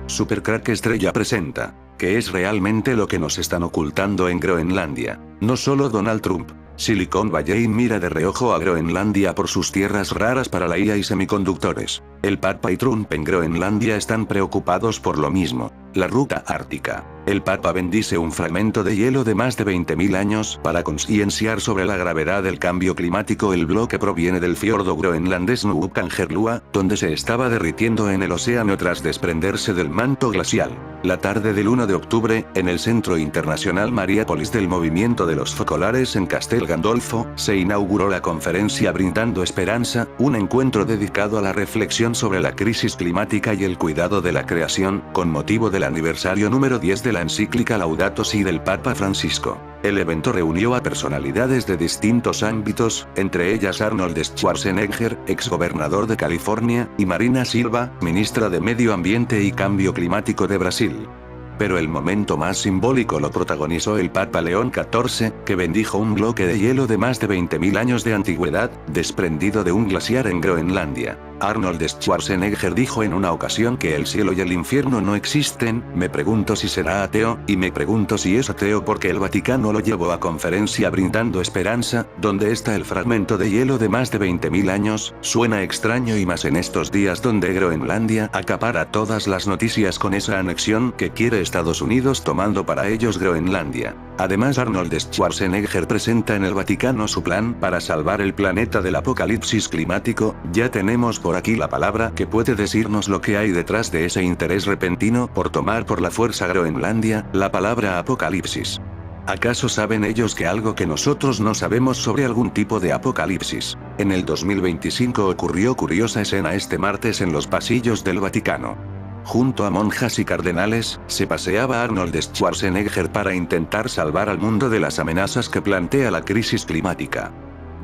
Supercrack Estrella presenta. ¿Qué es realmente lo que nos están ocultando en Groenlandia? No solo Donald Trump. Silicon Valley mira de reojo a Groenlandia por sus tierras raras para la IA y semiconductores. El Papa y Trump en Groenlandia están preocupados por lo mismo. La ruta ártica. El Papa bendice un fragmento de hielo de más de 20.000 años para concienciar sobre la gravedad del cambio climático. El bloque proviene del fiordo groenlandés Nuukkangerlua, donde se estaba derritiendo en el océano tras desprenderse del manto glacial. La tarde del 1 de octubre, en el Centro Internacional Mariápolis del Movimiento de los Focolares en Castel Gandolfo, se inauguró la conferencia Brindando Esperanza, un encuentro dedicado a la reflexión sobre la crisis climática y el cuidado de la creación, con motivo del aniversario número 10 de la encíclica Laudato Si del Papa Francisco. El evento reunió a personalidades de distintos ámbitos, entre ellas Arnold Schwarzenegger, exgobernador de California, y Marina Silva, ministra de Medio Ambiente y Cambio Climático de Brasil. Pero el momento más simbólico lo protagonizó el Papa León XIV, que bendijo un bloque de hielo de más de 20.000 años de antigüedad, desprendido de un glaciar en Groenlandia. Arnold Schwarzenegger dijo en una ocasión que el cielo y el infierno no existen. Me pregunto si será ateo, y me pregunto si es ateo porque el Vaticano lo llevó a conferencia Brindando Esperanza, donde está el fragmento de hielo de más de 20.000 años. Suena extraño y más en estos días donde Groenlandia acapara todas las noticias con esa anexión que quiere Estados Unidos tomando para ellos Groenlandia. Además, Arnold Schwarzenegger presenta en el Vaticano su plan para salvar el planeta del apocalipsis climático. Ya tenemos por aquí la palabra que puede decirnos lo que hay detrás de ese interés repentino por tomar por la fuerza Groenlandia, la palabra apocalipsis. ¿Acaso saben ellos que algo que nosotros no sabemos sobre algún tipo de apocalipsis? En el 2025 ocurrió curiosa escena este martes en los pasillos del Vaticano. Junto a monjas y cardenales, se paseaba Arnold Schwarzenegger para intentar salvar al mundo de las amenazas que plantea la crisis climática.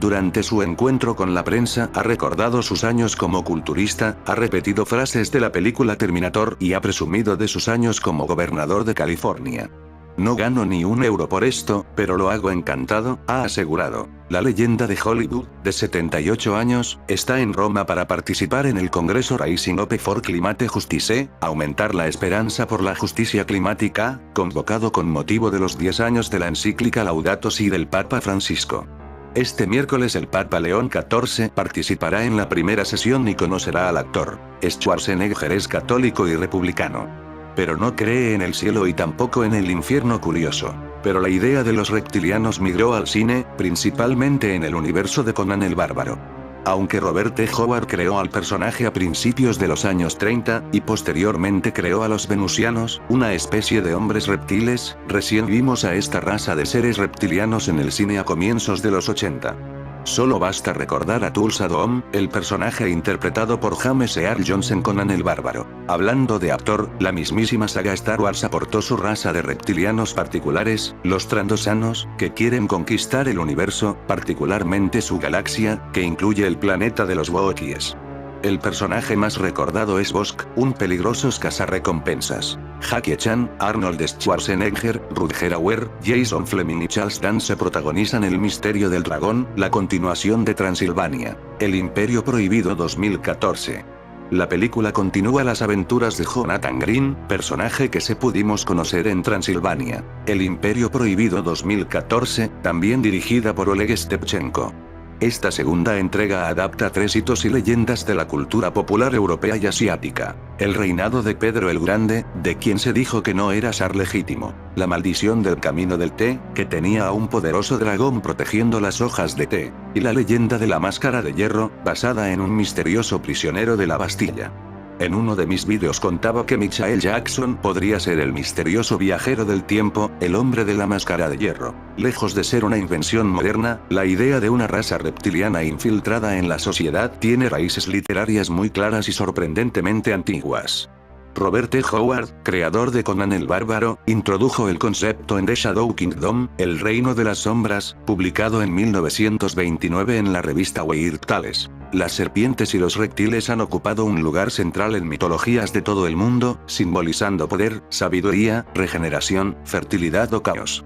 Durante su encuentro con la prensa ha recordado sus años como culturista, ha repetido frases de la película Terminator y ha presumido de sus años como gobernador de California. No gano ni un euro por esto, pero lo hago encantado, ha asegurado. La leyenda de Hollywood, de 78 años, está en Roma para participar en el Congreso Rising Up for Climate Justice, aumentar la esperanza por la justicia climática, convocado con motivo de los 10 años de la encíclica Laudato Si del Papa Francisco. Este miércoles el Papa León XIV participará en la primera sesión y conocerá al actor. Schwarzenegger es católico y republicano. Pero no cree en el cielo y tampoco en el infierno. Curioso. Pero la idea de los reptilianos migró al cine, principalmente en el universo de Conan el Bárbaro. Aunque Robert T. Howard creó al personaje a principios de los años 30, y posteriormente creó a los venusianos, una especie de hombres reptiles, recién vimos a esta raza de seres reptilianos en el cine a comienzos de los 80. Solo basta recordar a Tulsa Doom, el personaje interpretado por James Earl Jones en Conan el Bárbaro. Hablando de actor, la mismísima saga Star Wars aportó su raza de reptilianos particulares, los trandosanos, que quieren conquistar el universo, particularmente su galaxia, que incluye el planeta de los Wookiees. El personaje más recordado es Bossk, un peligroso cazarrecompensas. Jackie Chan, Arnold Schwarzenegger, Rutger Hauer, Jason Fleming y Charles Dance protagonizan El misterio del dragón, la continuación de Transilvania. El Imperio Prohibido 2014. La película continúa las aventuras de Jonathan Green, personaje que se pudimos conocer en Transilvania. El Imperio Prohibido 2014, también dirigida por Oleg Stepchenko. Esta segunda entrega adapta 3 hitos y leyendas de la cultura popular europea y asiática. El reinado de Pedro el Grande, de quien se dijo que no era zar legítimo. La maldición del camino del té, que tenía a un poderoso dragón protegiendo las hojas de té. Y la leyenda de la máscara de hierro, basada en un misterioso prisionero de la Bastilla. En uno de mis vídeos contaba que Michael Jackson podría ser el misterioso viajero del tiempo, el hombre de la máscara de hierro. Lejos de ser una invención moderna, la idea de una raza reptiliana infiltrada en la sociedad tiene raíces literarias muy claras y sorprendentemente antiguas. Robert T. Howard, creador de Conan el Bárbaro, introdujo el concepto en The Shadow Kingdom, El Reino de las Sombras, publicado en 1929 en la revista Weird Tales. Las serpientes y los reptiles han ocupado un lugar central en mitologías de todo el mundo, simbolizando poder, sabiduría, regeneración, fertilidad o caos.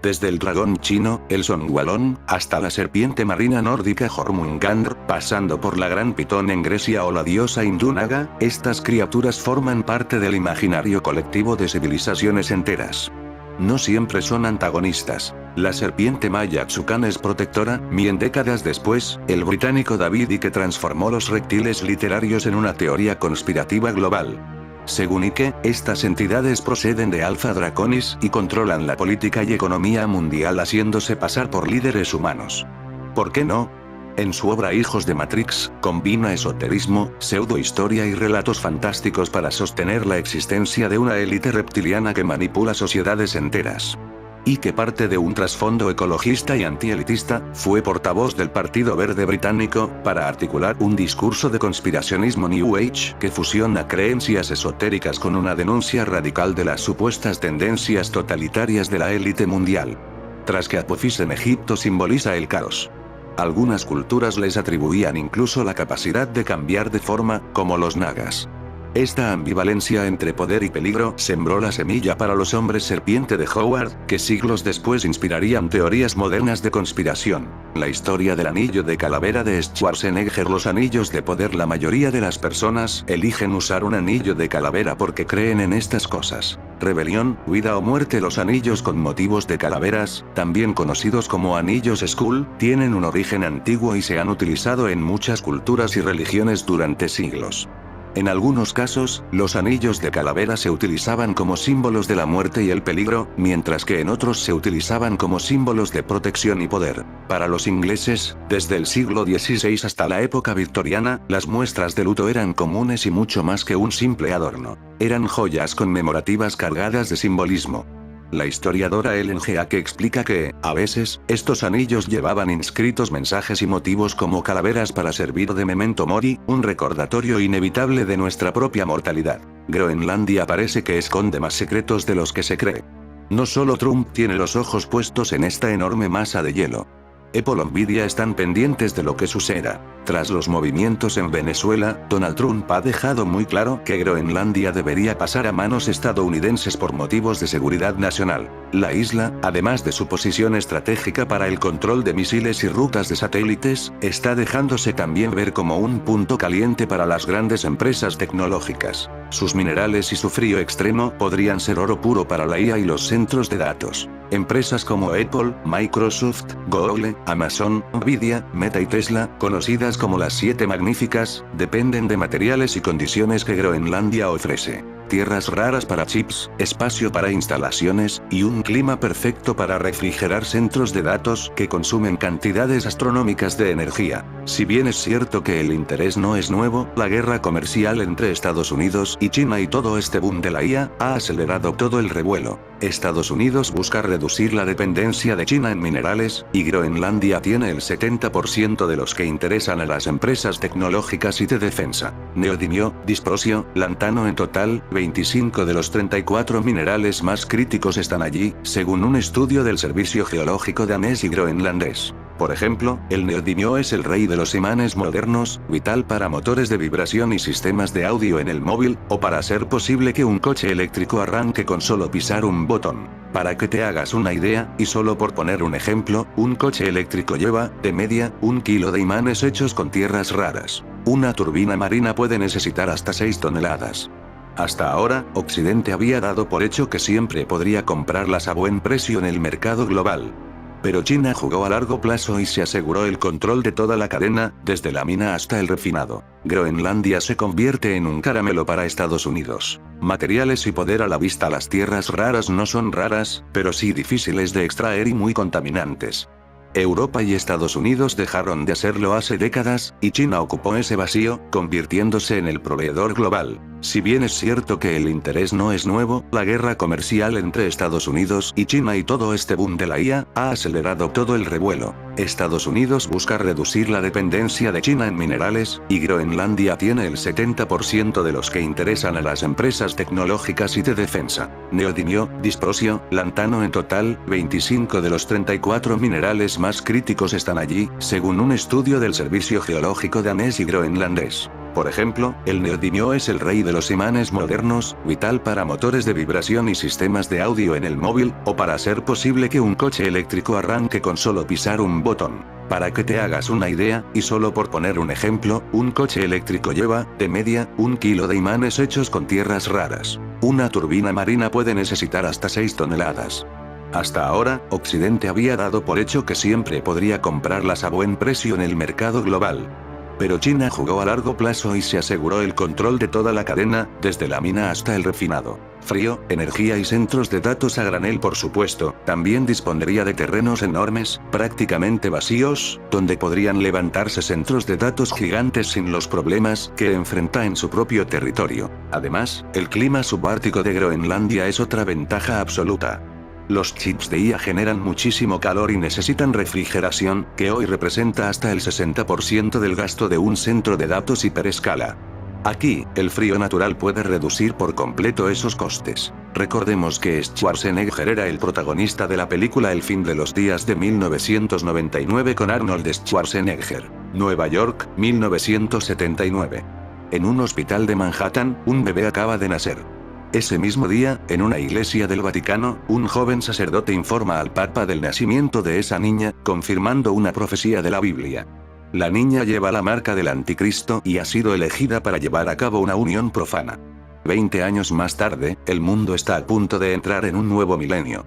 Desde el dragón chino, el Songualón, hasta la serpiente marina nórdica Jormungandr, pasando por la gran pitón en Grecia o la diosa hindú Naga, estas criaturas forman parte del imaginario colectivo de civilizaciones enteras. No siempre son antagonistas. La serpiente maya Tsukan es protectora, bien décadas después, el británico David Icke transformó los reptiles literarios en una teoría conspirativa global. Según Icke, estas entidades proceden de Alpha Draconis y controlan la política y economía mundial haciéndose pasar por líderes humanos. ¿Por qué no? En su obra Hijos de Matrix, combina esoterismo, pseudohistoria y relatos fantásticos para sostener la existencia de una élite reptiliana que manipula sociedades enteras. Y que parte de un trasfondo ecologista y antielitista, fue portavoz del Partido Verde británico, para articular un discurso de conspiracionismo New Age que fusiona creencias esotéricas con una denuncia radical de las supuestas tendencias totalitarias de la élite mundial. Tras que Apophis en Egipto simboliza el caos. Algunas culturas les atribuían incluso la capacidad de cambiar de forma, como los nagas. Esta ambivalencia entre poder y peligro sembró la semilla para los hombres serpiente de Howard, que siglos después inspirarían teorías modernas de conspiración. La historia del anillo de calavera de Schwarzenegger. Los anillos de poder. La mayoría de las personas eligen usar un anillo de calavera porque creen en estas cosas. Rebelión, vida o muerte. Los anillos con motivos de calaveras, también conocidos como anillos Skull, tienen un origen antiguo y se han utilizado en muchas culturas y religiones durante siglos. En algunos casos, los anillos de calavera se utilizaban como símbolos de la muerte y el peligro, mientras que en otros se utilizaban como símbolos de protección y poder. Para los ingleses, desde el siglo XVI hasta la época victoriana, las muestras de luto eran comunes y mucho más que un simple adorno. Eran joyas conmemorativas cargadas de simbolismo. La historiadora Ellen G. Ake explica que, a veces, estos anillos llevaban inscritos mensajes y motivos como calaveras para servir de memento mori, un recordatorio inevitable de nuestra propia mortalidad. Groenlandia parece que esconde más secretos de los que se cree. No solo Trump tiene los ojos puestos en esta enorme masa de hielo. Apple o Nvidia están pendientes de lo que suceda. Tras los movimientos en Venezuela, Donald Trump ha dejado muy claro que Groenlandia debería pasar a manos estadounidenses por motivos de seguridad nacional. La isla, además de su posición estratégica para el control de misiles y rutas de satélites, está dejándose también ver como un punto caliente para las grandes empresas tecnológicas. Sus minerales y su frío extremo podrían ser oro puro para la IA y los centros de datos. Empresas como Apple, Microsoft, Google, Amazon, Nvidia, Meta y Tesla, conocidas como las 7 magníficas, dependen de materiales y condiciones que Groenlandia ofrece. Tierras raras para chips, espacio para instalaciones, y un clima perfecto para refrigerar centros de datos que consumen cantidades astronómicas de energía. Si bien es cierto que el interés no es nuevo, la guerra comercial entre Estados Unidos y China y todo este boom de la IA ha acelerado todo el revuelo. Estados Unidos busca reducir la dependencia de China en minerales, y Groenlandia tiene el 70% de los que interesan a las empresas tecnológicas y de defensa. Neodimio, disprosio, lantano en total, 25 de los 34 minerales más críticos están allí, según un estudio del Servicio Geológico danés y groenlandés. Por ejemplo, el neodimio es el rey de los imanes modernos, vital para motores de vibración y sistemas de audio en el móvil, o para hacer posible que un coche eléctrico arranque con solo pisar un botón. Para que te hagas una idea, y solo por poner un ejemplo, un coche eléctrico lleva, de media, 1 kilo de imanes hechos con tierras raras. Una turbina marina puede necesitar hasta 6 toneladas. Hasta ahora, Occidente había dado por hecho que siempre podría comprarlas a buen precio en el mercado global. Pero China jugó a largo plazo y se aseguró el control de toda la cadena, desde la mina hasta el refinado. Groenlandia se convierte en un caramelo para Estados Unidos. Materiales y poder a la vista. Las tierras raras no son raras, pero sí difíciles de extraer y muy contaminantes. Europa y Estados Unidos dejaron de hacerlo hace décadas, y China ocupó ese vacío, convirtiéndose en el proveedor global. Si bien es cierto que el interés no es nuevo, la guerra comercial entre Estados Unidos y China y todo este boom de la IA, ha acelerado todo el revuelo. Estados Unidos busca reducir la dependencia de China en minerales, y Groenlandia tiene el 70% de los que interesan a las empresas tecnológicas y de defensa. Neodimio, disprosio, lantano en total, 25 de los 34 minerales más críticos están allí, según un estudio del Servicio Geológico danés y groenlandés. Por ejemplo, el neodimio es el rey de los imanes modernos, vital para motores de vibración y sistemas de audio en el móvil, o para hacer posible que un coche eléctrico arranque con solo pisar un botón. Para que te hagas una idea, y solo por poner un ejemplo, un coche eléctrico lleva, de media, 1 kilo de imanes hechos con tierras raras. Una turbina marina puede necesitar hasta 6 toneladas. Hasta ahora, Occidente había dado por hecho que siempre podría comprarlas a buen precio en el mercado global. Pero China jugó a largo plazo y se aseguró el control de toda la cadena, desde la mina hasta el refinado. Frío, energía y centros de datos a granel, por supuesto. También dispondría de terrenos enormes, prácticamente vacíos, donde podrían levantarse centros de datos gigantes sin los problemas que enfrenta en su propio territorio. Además, el clima subártico de Groenlandia es otra ventaja absoluta. Los chips de IA generan muchísimo calor y necesitan refrigeración, que hoy representa hasta el 60% del gasto de un centro de datos hiperescala. Aquí, el frío natural puede reducir por completo esos costes. Recordemos que Schwarzenegger era el protagonista de la película El fin de los días de 1999 con Arnold Schwarzenegger. Nueva York, 1979. En un hospital de Manhattan, un bebé acaba de nacer. Ese mismo día, en una iglesia del Vaticano, un joven sacerdote informa al Papa del nacimiento de esa niña, confirmando una profecía de la Biblia. La niña lleva la marca del anticristo y ha sido elegida para llevar a cabo una unión profana. 20 años más tarde, el mundo está a punto de entrar en un nuevo milenio.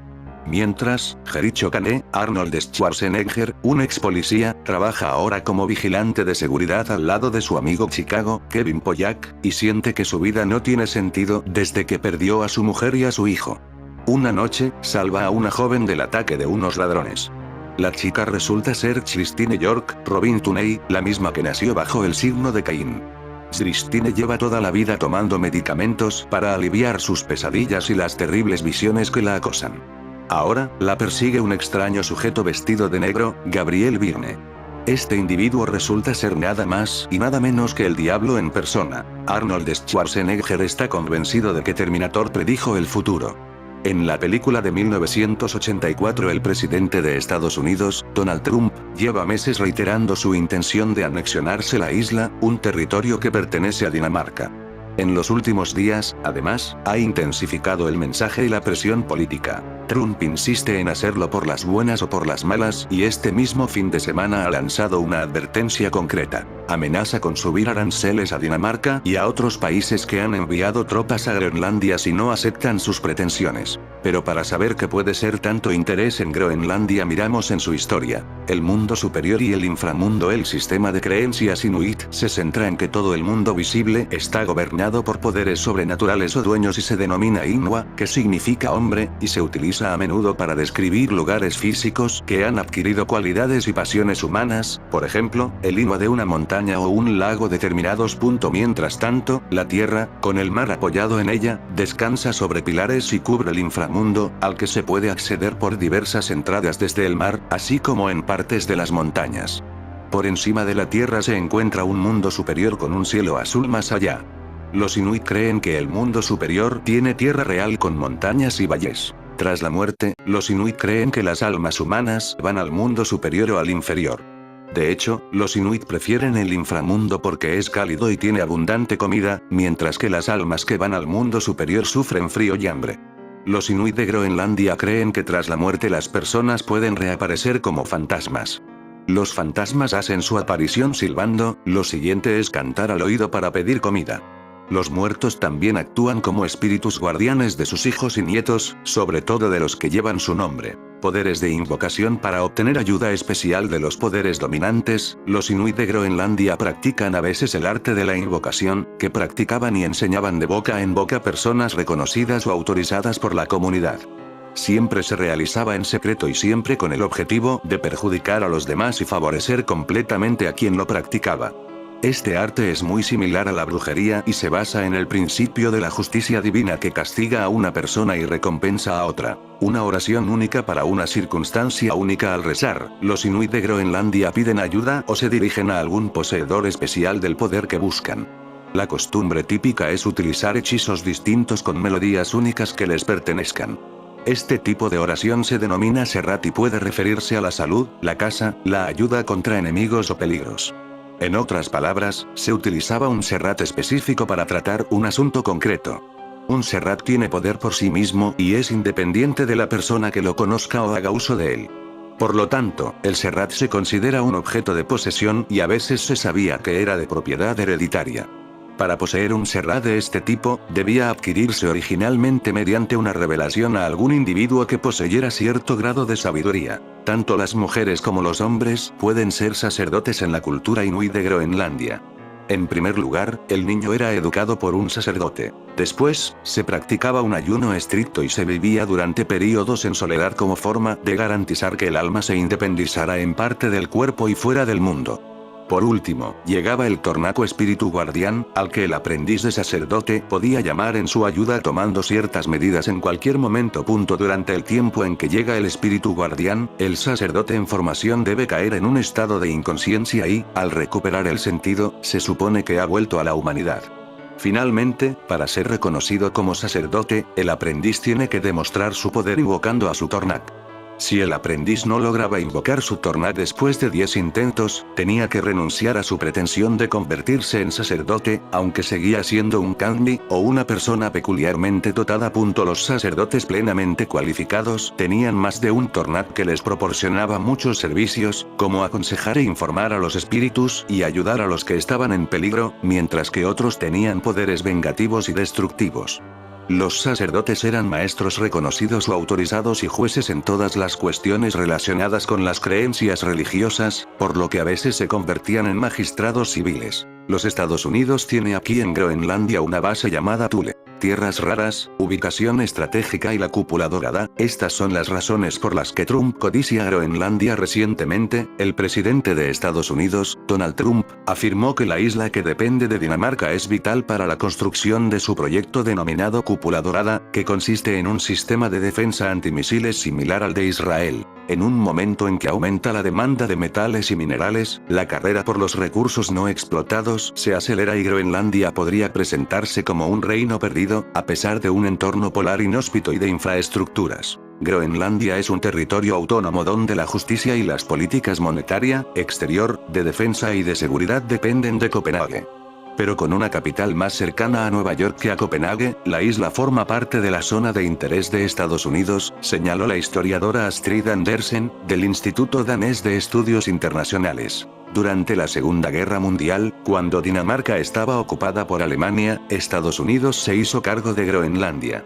Mientras, Jericho Kane, Arnold Schwarzenegger, un ex policía, trabaja ahora como vigilante de seguridad al lado de su amigo Chicago, Kevin Pollak, y siente que su vida no tiene sentido desde que perdió a su mujer y a su hijo. Una noche, salva a una joven del ataque de unos ladrones. La chica resulta ser Christine York Robin Tunney, la misma que nació bajo el signo de Caín. Christine lleva toda la vida tomando medicamentos para aliviar sus pesadillas y las terribles visiones que la acosan. Ahora, la persigue un extraño sujeto vestido de negro, Gabriel Byrne. Este individuo resulta ser nada más y nada menos que el diablo en persona. Arnold Schwarzenegger está convencido de que Terminator predijo el futuro. En la película de 1984 el presidente de Estados Unidos, Donald Trump, lleva meses reiterando su intención de anexionarse la isla, un territorio que pertenece a Dinamarca. En los últimos días, además, ha intensificado el mensaje y la presión política. Trump insiste en hacerlo por las buenas o por las malas y este mismo fin de semana ha lanzado una advertencia concreta. Amenaza con subir aranceles a Dinamarca y a otros países que han enviado tropas a Groenlandia si no aceptan sus pretensiones. Pero para saber qué puede ser tanto interés en Groenlandia miramos en su historia. El mundo superior y el inframundo. El sistema de creencias inuit se centra en que todo el mundo visible está gobernado por poderes sobrenaturales o dueños y se denomina Inua, que significa hombre, y se utiliza a menudo para describir lugares físicos que han adquirido cualidades y pasiones humanas, por ejemplo, el Inua de una montaña o un lago determinados. Mientras tanto, la Tierra, con el mar apoyado en ella, descansa sobre pilares y cubre el inframundo, al que se puede acceder por diversas entradas desde el mar, así como en partes de las montañas. Por encima de la Tierra se encuentra un mundo superior con un cielo azul más allá. Los Inuit creen que el mundo superior tiene tierra real con montañas y valles. Tras la muerte, los Inuit creen que las almas humanas van al mundo superior o al inferior. De hecho, los Inuit prefieren el inframundo porque es cálido y tiene abundante comida, mientras que las almas que van al mundo superior sufren frío y hambre. Los Inuit de Groenlandia creen que tras la muerte las personas pueden reaparecer como fantasmas. Los fantasmas hacen su aparición silbando, lo siguiente es cantar al oído para pedir comida. Los muertos también actúan como espíritus guardianes de sus hijos y nietos, sobre todo de los que llevan su nombre. Poderes de invocación para obtener ayuda especial de los poderes dominantes. Los Inuit de Groenlandia practican a veces el arte de la invocación, que practicaban y enseñaban de boca en boca personas reconocidas o autorizadas por la comunidad. Siempre se realizaba en secreto y siempre con el objetivo de perjudicar a los demás y favorecer completamente a quien lo practicaba. Este arte es muy similar a la brujería y se basa en el principio de la justicia divina que castiga a una persona y recompensa a otra. Una oración única para una circunstancia única. Al rezar, los Inuit de Groenlandia piden ayuda o se dirigen a algún poseedor especial del poder que buscan. La costumbre típica es utilizar hechizos distintos con melodías únicas que les pertenezcan. Este tipo de oración se denomina Serrat y puede referirse a la salud, la casa, la ayuda contra enemigos o peligros. En otras palabras, se utilizaba un Serrat específico para tratar un asunto concreto. Un Serrat tiene poder por sí mismo y es independiente de la persona que lo conozca o haga uso de él. Por lo tanto, el Serrat se considera un objeto de posesión y a veces se sabía que era de propiedad hereditaria. Para poseer un Serrat de este tipo, debía adquirirse originalmente mediante una revelación a algún individuo que poseyera cierto grado de sabiduría. Tanto las mujeres como los hombres pueden ser sacerdotes en la cultura inuit de Groenlandia. En primer lugar, el niño era educado por un sacerdote. Después, se practicaba un ayuno estricto y se vivía durante períodos en soledad como forma de garantizar que el alma se independizara en parte del cuerpo y fuera del mundo. Por último, llegaba el Tornaco espíritu guardián, al que el aprendiz de sacerdote podía llamar en su ayuda tomando ciertas medidas en cualquier momento. Durante el tiempo en que llega el espíritu guardián, el sacerdote en formación debe caer en un estado de inconsciencia y, al recuperar el sentido, se supone que ha vuelto a la humanidad. Finalmente, para ser reconocido como sacerdote, el aprendiz tiene que demostrar su poder invocando a su Tornak. Si el aprendiz no lograba invocar su Tornak después de 10 intentos, tenía que renunciar a su pretensión de convertirse en sacerdote, aunque seguía siendo un Kangmi, o una persona peculiarmente dotada. Los sacerdotes plenamente cualificados tenían más de un Tornak que les proporcionaba muchos servicios, como aconsejar e informar a los espíritus y ayudar a los que estaban en peligro, mientras que otros tenían poderes vengativos y destructivos. Los sacerdotes eran maestros reconocidos o autorizados y jueces en todas las cuestiones relacionadas con las creencias religiosas, por lo que a veces se convertían en magistrados civiles. Los Estados Unidos tiene aquí en Groenlandia una base llamada Thule. Tierras raras, ubicación estratégica y la cúpula dorada. Estas son las razones por las que Trump codicia Groenlandia. Recientemente, el presidente de Estados Unidos, Donald Trump, afirmó que la isla que depende de Dinamarca es vital para la construcción de su proyecto denominado Cúpula Dorada, que consiste en un sistema de defensa antimisiles similar al de Israel. En un momento en que aumenta la demanda de metales y minerales, la carrera por los recursos no explotados se acelera y Groenlandia podría presentarse como un reino perdido, a pesar de un entorno polar inhóspito y de infraestructuras. Groenlandia es un territorio autónomo donde la justicia y las políticas monetaria, exterior, de defensa y de seguridad dependen de Copenhague. Pero con una capital más cercana a Nueva York que a Copenhague, la isla forma parte de la zona de interés de Estados Unidos, señaló la historiadora Astrid Andersen, del Instituto Danés de Estudios Internacionales. Durante la Segunda Guerra Mundial, cuando Dinamarca estaba ocupada por Alemania, Estados Unidos se hizo cargo de Groenlandia.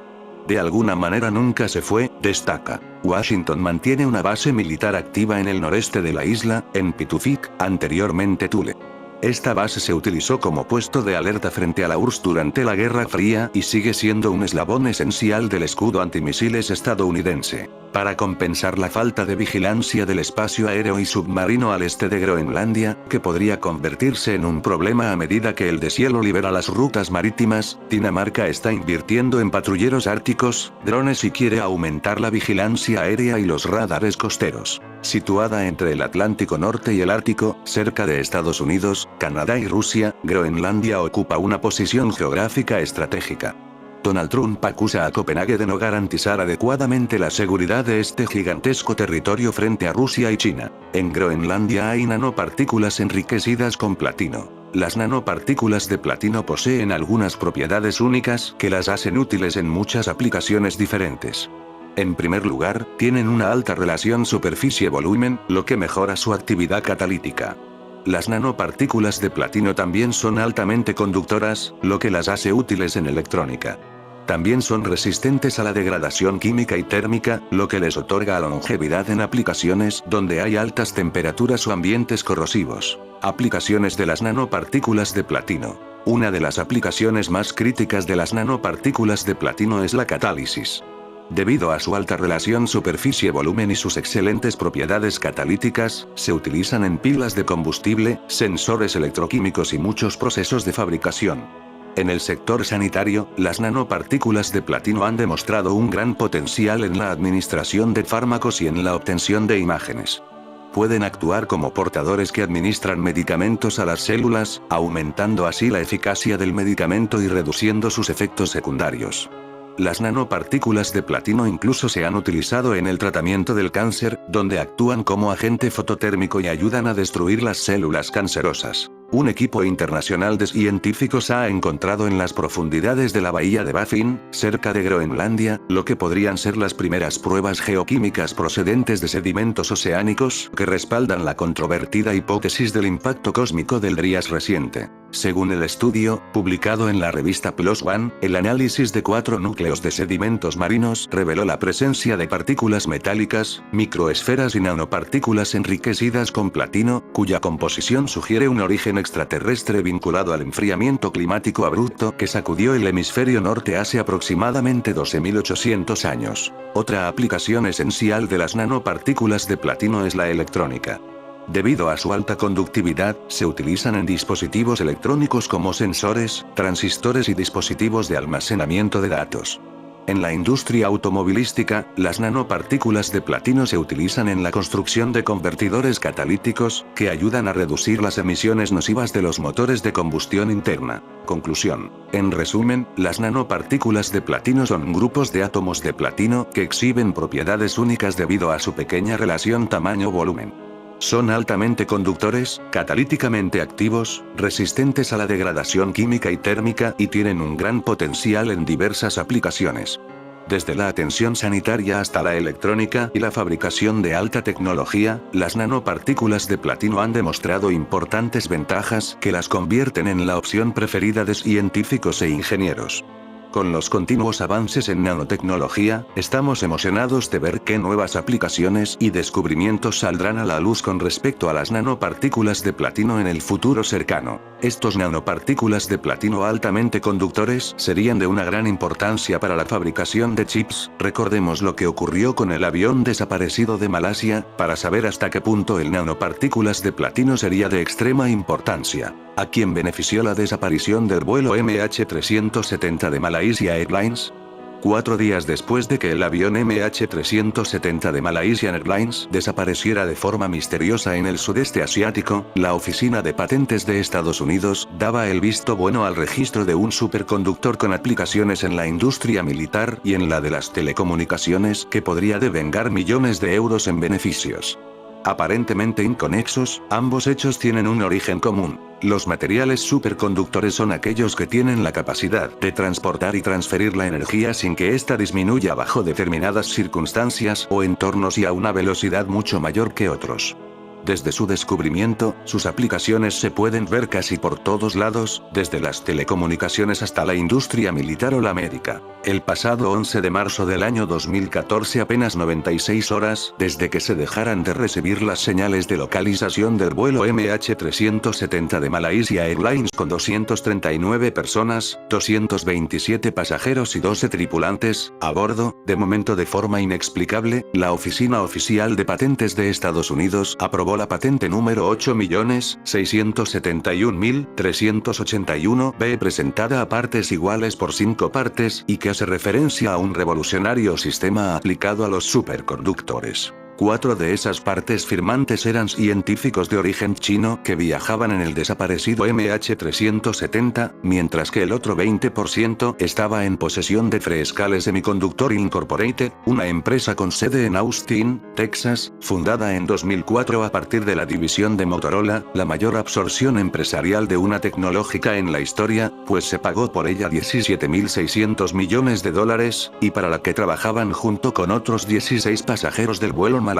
De alguna manera nunca se fue, destaca. Washington mantiene una base militar activa en el noreste de la isla, en Pituffik, anteriormente Thule. Esta base se utilizó como puesto de alerta frente a la URSS durante la Guerra Fría y sigue siendo un eslabón esencial del escudo antimisiles estadounidense. Para compensar la falta de vigilancia del espacio aéreo y submarino al este de Groenlandia, que podría convertirse en un problema a medida que el deshielo libera las rutas marítimas, Dinamarca está invirtiendo en patrulleros árticos, drones y quiere aumentar la vigilancia aérea y los radares costeros. Situada entre el Atlántico Norte y el Ártico, cerca de Estados Unidos, Canadá y Rusia, Groenlandia ocupa una posición geográfica estratégica. Donald Trump acusa a Copenhague de no garantizar adecuadamente la seguridad de este gigantesco territorio frente a Rusia y China. En Groenlandia hay nanopartículas enriquecidas con platino. Las nanopartículas de platino poseen algunas propiedades únicas que las hacen útiles en muchas aplicaciones diferentes. En primer lugar, tienen una alta relación superficie-volumen, lo que mejora su actividad catalítica. Las nanopartículas de platino también son altamente conductoras, lo que las hace útiles en electrónica. También son resistentes a la degradación química y térmica, lo que les otorga longevidad en aplicaciones donde hay altas temperaturas o ambientes corrosivos. Aplicaciones de las nanopartículas de platino. Una de las aplicaciones más críticas de las nanopartículas de platino es la catálisis. Debido a su alta relación superficie-volumen y sus excelentes propiedades catalíticas, se utilizan en pilas de combustible, sensores electroquímicos y muchos procesos de fabricación. En el sector sanitario, las nanopartículas de platino han demostrado un gran potencial en la administración de fármacos y en la obtención de imágenes. Pueden actuar como portadores que administran medicamentos a las células, aumentando así la eficacia del medicamento y reduciendo sus efectos secundarios. Las nanopartículas de platino incluso se han utilizado en el tratamiento del cáncer, donde actúan como agente fototérmico y ayudan a destruir las células cancerosas. Un equipo internacional de científicos ha encontrado en las profundidades de la bahía de Baffin, cerca de Groenlandia, lo que podrían ser las primeras pruebas geoquímicas procedentes de sedimentos oceánicos que respaldan la controvertida hipótesis del impacto cósmico del Dryas reciente. Según el estudio, publicado en la revista PLOS ONE, el análisis de 4 núcleos de sedimentos marinos reveló la presencia de partículas metálicas, microesferas y nanopartículas enriquecidas con platino, cuya composición sugiere un origen extraterrestre vinculado al enfriamiento climático abrupto que sacudió el hemisferio norte hace aproximadamente 12.800 años. Otra aplicación esencial de las nanopartículas de platino es la electrónica. Debido a su alta conductividad, se utilizan en dispositivos electrónicos como sensores, transistores y dispositivos de almacenamiento de datos. En la industria automovilística, las nanopartículas de platino se utilizan en la construcción de convertidores catalíticos, que ayudan a reducir las emisiones nocivas de los motores de combustión interna. Conclusión. En resumen, las nanopartículas de platino son grupos de átomos de platino que exhiben propiedades únicas debido a su pequeña relación tamaño-volumen. Son altamente conductores, catalíticamente activos, resistentes a la degradación química y térmica y tienen un gran potencial en diversas aplicaciones. Desde la atención sanitaria hasta la electrónica y la fabricación de alta tecnología, las nanopartículas de platino han demostrado importantes ventajas que las convierten en la opción preferida de científicos e ingenieros. Con los continuos avances en nanotecnología, estamos emocionados de ver qué nuevas aplicaciones y descubrimientos saldrán a la luz con respecto a las nanopartículas de platino en el futuro cercano. Estos nanopartículas de platino altamente conductores serían de una gran importancia para la fabricación de chips. Recordemos lo que ocurrió con el avión desaparecido de Malasia, para saber hasta qué punto el nanopartículas de platino sería de extrema importancia. ¿A quién benefició la desaparición del vuelo MH370 de Malaysia Airlines? 4 días después de que el avión MH370 de Malaysia Airlines desapareciera de forma misteriosa en el sudeste asiático, la Oficina de Patentes de Estados Unidos daba el visto bueno al registro de un superconductor con aplicaciones en la industria militar y en la de las telecomunicaciones que podría devengar millones de euros en beneficios. Aparentemente inconexos, ambos hechos tienen un origen común. Los materiales superconductores son aquellos que tienen la capacidad de transportar y transferir la energía sin que ésta disminuya bajo determinadas circunstancias o entornos y a una velocidad mucho mayor que otros. Desde su descubrimiento, sus aplicaciones se pueden ver casi por todos lados, desde las telecomunicaciones hasta la industria militar o la médica. El pasado 11 de marzo del año 2014, apenas 96 horas desde que se dejaran de recibir las señales de localización del vuelo MH370 de Malaysia Airlines con 239 personas, 227 pasajeros y 12 tripulantes, a bordo, de momento de forma inexplicable, la Oficina Oficial de Patentes de Estados Unidos aprobó la patente número 8.671.381B presentada a partes iguales por 5 partes y que hace referencia a un revolucionario sistema aplicado a los superconductores. 4 de esas partes firmantes eran científicos de origen chino que viajaban en el desaparecido MH370, mientras que el otro 20% estaba en posesión de Freescale Semiconductor Incorporated, una empresa con sede en Austin, Texas, fundada en 2004 a partir de la división de Motorola, la mayor absorción empresarial de una tecnológica en la historia, pues se pagó por ella $17.600 millones, y para la que trabajaban junto con otros 16 pasajeros del vuelo malayo.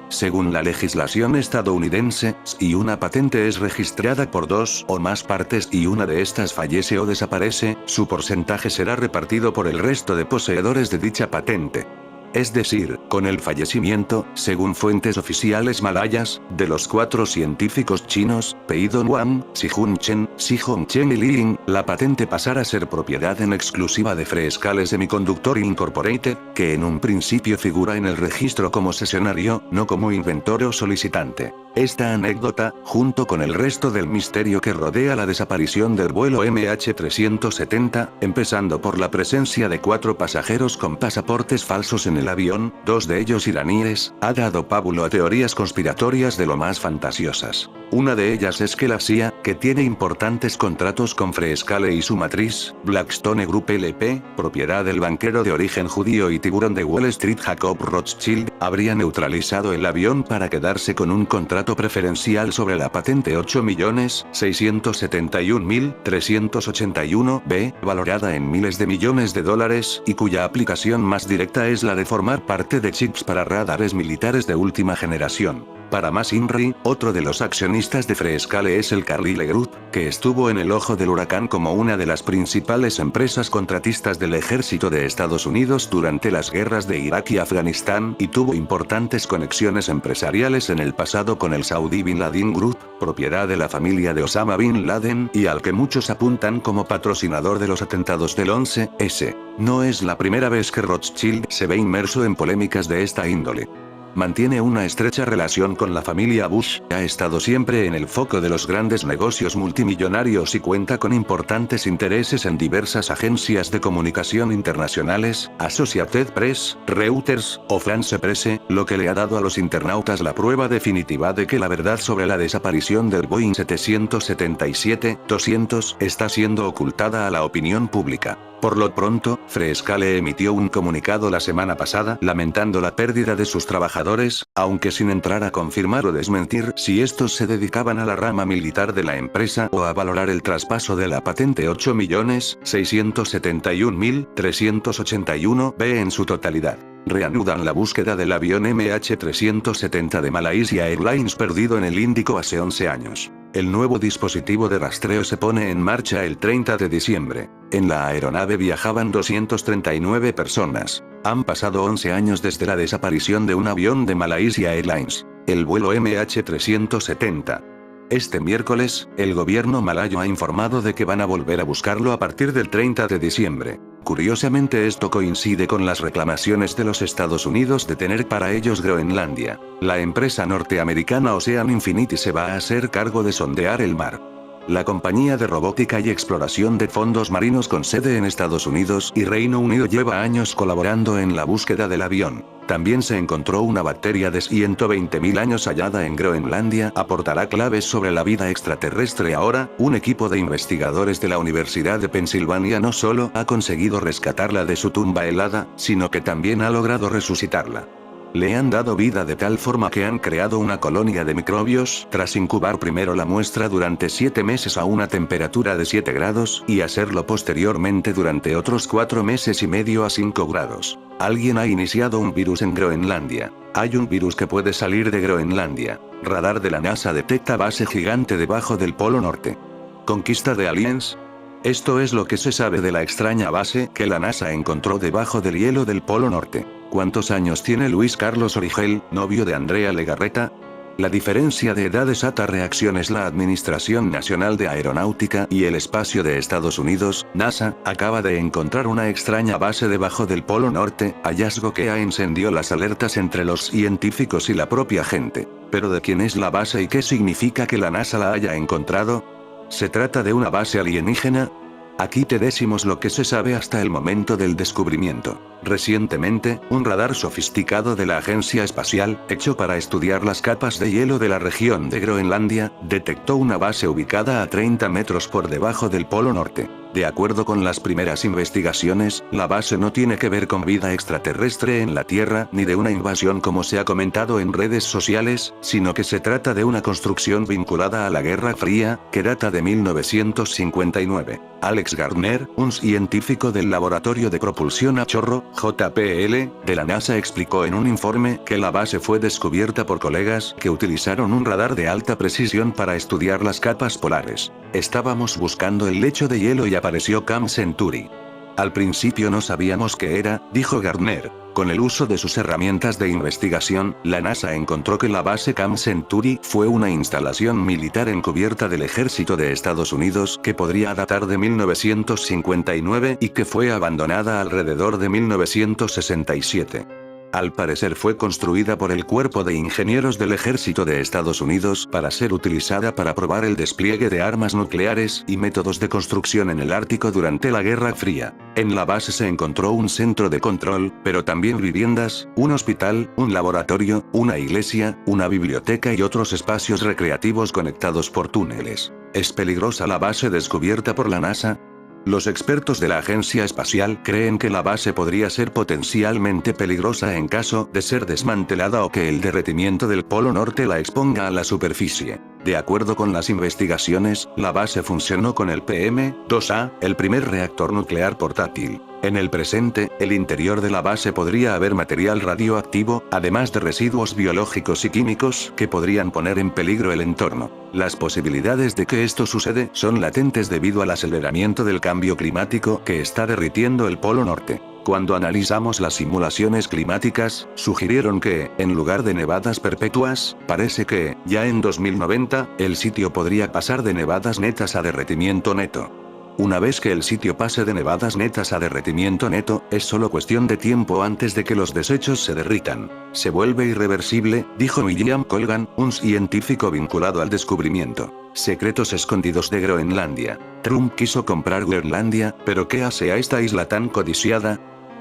Según la legislación estadounidense, si una patente es registrada por 2 o más partes y una de estas fallece o desaparece, su porcentaje será repartido por el resto de poseedores de dicha patente. Es decir, con el fallecimiento, según fuentes oficiales malayas, de los 4 científicos chinos, Pei Dongwang, Xijun Chen, Xihong Chen y Li Ying, la patente pasará a ser propiedad en exclusiva de Freescale Semiconductor Incorporated, que en un principio figura en el registro como cesionario, no como inventor o solicitante. Esta anécdota, junto con el resto del misterio que rodea la desaparición del vuelo MH370, empezando por la presencia de 4 pasajeros con pasaportes falsos en el avión, 2 de ellos iraníes, ha dado pábulo a teorías conspiratorias de lo más fantasiosas. Una de ellas es que la CIA, que tiene importantes contratos con Freescale y su matriz, Blackstone Group LP, propiedad del banquero de origen judío y tiburón de Wall Street Jacob Rothschild, habría neutralizado el avión para quedarse con un contrato preferencial sobre la patente 8.671.381 valorada en miles de millones de dólares, y cuya aplicación más directa es la de formar parte de chips para radares militares de última generación. Para más INRI, otro de los accionistas de Freescale es el Carlyle Group, que estuvo en el ojo del huracán como una de las principales empresas contratistas del ejército de Estados Unidos durante las guerras de Irak y Afganistán, y tuvo importantes conexiones empresariales en el pasado con el Saudi Bin Laden Group, propiedad de la familia de Osama Bin Laden y al que muchos apuntan como patrocinador de los atentados del 11S. No es la primera vez que Rothschild se ve inmerso en polémicas de esta índole. Mantiene una estrecha relación con la familia Bush, ha estado siempre en el foco de los grandes negocios multimillonarios y cuenta con importantes intereses en diversas agencias de comunicación internacionales, Associated Press, Reuters, o France Presse, lo que le ha dado a los internautas la prueba definitiva de que la verdad sobre la desaparición del Boeing 777-200 está siendo ocultada a la opinión pública. Por lo pronto, Freescale emitió un comunicado la semana pasada lamentando la pérdida de sus trabajadores, aunque sin entrar a confirmar o desmentir si estos se dedicaban a la rama militar de la empresa o a valorar el traspaso de la patente 8.671.381 en su totalidad. Reanudan la búsqueda del avión MH370 de Malaysia Airlines perdido en el Índico hace 11 años. El nuevo dispositivo de rastreo se pone en marcha el 30 de diciembre. En la aeronave viajaban 239 personas. Han pasado 11 años desde la desaparición de un avión de Malaysia Airlines, el vuelo MH370. Este miércoles, el gobierno malayo ha informado de que van a volver a buscarlo a partir del 30 de diciembre. Curiosamente esto coincide con las reclamaciones de los Estados Unidos de tener para ellos Groenlandia. La empresa norteamericana Ocean Infinity se va a hacer cargo de sondear el mar. La compañía de robótica y exploración de fondos marinos con sede en Estados Unidos y Reino Unido lleva años colaborando en la búsqueda del avión. También se encontró una bacteria de 120.000 años hallada en Groenlandia, aportará claves sobre la vida extraterrestre. Ahora, un equipo de investigadores de la Universidad de Pensilvania no solo ha conseguido rescatarla de su tumba helada, sino que también ha logrado resucitarla. Le han dado vida de tal forma que han creado una colonia de microbios, tras incubar primero la muestra durante 7 meses a una temperatura de 7 grados, y hacerlo posteriormente durante otros 4 meses y medio a 5 grados. Alguien ha iniciado un virus en Groenlandia. Hay un virus que puede salir de Groenlandia. Radar de la NASA detecta base gigante debajo del Polo Norte. ¿Conquista de aliens? Esto es lo que se sabe de la extraña base que la NASA encontró debajo del hielo del Polo Norte. ¿Cuántos años tiene Luis Carlos Origel, novio de Andrea Legarreta? La diferencia de edad desata reacciones. La Administración Nacional de Aeronáutica y el Espacio de Estados Unidos, NASA, acaba de encontrar una extraña base debajo del Polo Norte, hallazgo que ha encendido las alertas entre los científicos y la propia gente. ¿Pero de quién es la base y qué significa que la NASA la haya encontrado? ¿Se trata de una base alienígena? Aquí te decimos lo que se sabe hasta el momento del descubrimiento. Recientemente, un radar sofisticado de la Agencia Espacial, hecho para estudiar las capas de hielo de la región de Groenlandia, detectó una base ubicada a 30 metros por debajo del Polo Norte. De acuerdo con las primeras investigaciones, la base no tiene que ver con vida extraterrestre en la Tierra ni de una invasión como se ha comentado en redes sociales, sino que se trata de una construcción vinculada a la Guerra Fría, que data de 1959. Alex Gardner, un científico del Laboratorio de Propulsión a Chorro, JPL, de la NASA explicó en un informe que la base fue descubierta por colegas que utilizaron un radar de alta precisión para estudiar las capas polares. Estábamos buscando el lecho de hielo y apareció Camp Century. Al principio no sabíamos qué era, dijo Gardner. Con el uso de sus herramientas de investigación, la NASA encontró que la base Camp Century fue una instalación militar encubierta del ejército de Estados Unidos que podría datar de 1959 y que fue abandonada alrededor de 1967. Al parecer fue construida por el Cuerpo de Ingenieros del Ejército de Estados Unidos para ser utilizada para probar el despliegue de armas nucleares y métodos de construcción en el Ártico durante la Guerra Fría. En la base se encontró un centro de control, pero también viviendas, un hospital, un laboratorio, una iglesia, una biblioteca y otros espacios recreativos conectados por túneles. ¿Es peligrosa la base descubierta por la NASA? Los expertos de la Agencia Espacial creen que la base podría ser potencialmente peligrosa en caso de ser desmantelada o que el derretimiento del Polo Norte la exponga a la superficie. De acuerdo con las investigaciones, la base funcionó con el PM-2A, el primer reactor nuclear portátil. En el presente, el interior de la base podría haber material radioactivo, además de residuos biológicos y químicos que podrían poner en peligro el entorno. Las posibilidades de que esto sucede son latentes debido al aceleramiento del cambio climático que está derritiendo el Polo Norte. Cuando analizamos las simulaciones climáticas, sugirieron que, en lugar de nevadas perpetuas, parece que, ya en 2090, el sitio podría pasar de nevadas netas a derretimiento neto. Una vez que el sitio pase de nevadas netas a derretimiento neto, es solo cuestión de tiempo antes de que los desechos se derritan. Se vuelve irreversible, dijo William Colgan, un científico vinculado al descubrimiento. Secretos escondidos de Groenlandia. Trump quiso comprar Groenlandia, pero ¿qué hace a esta isla tan codiciada?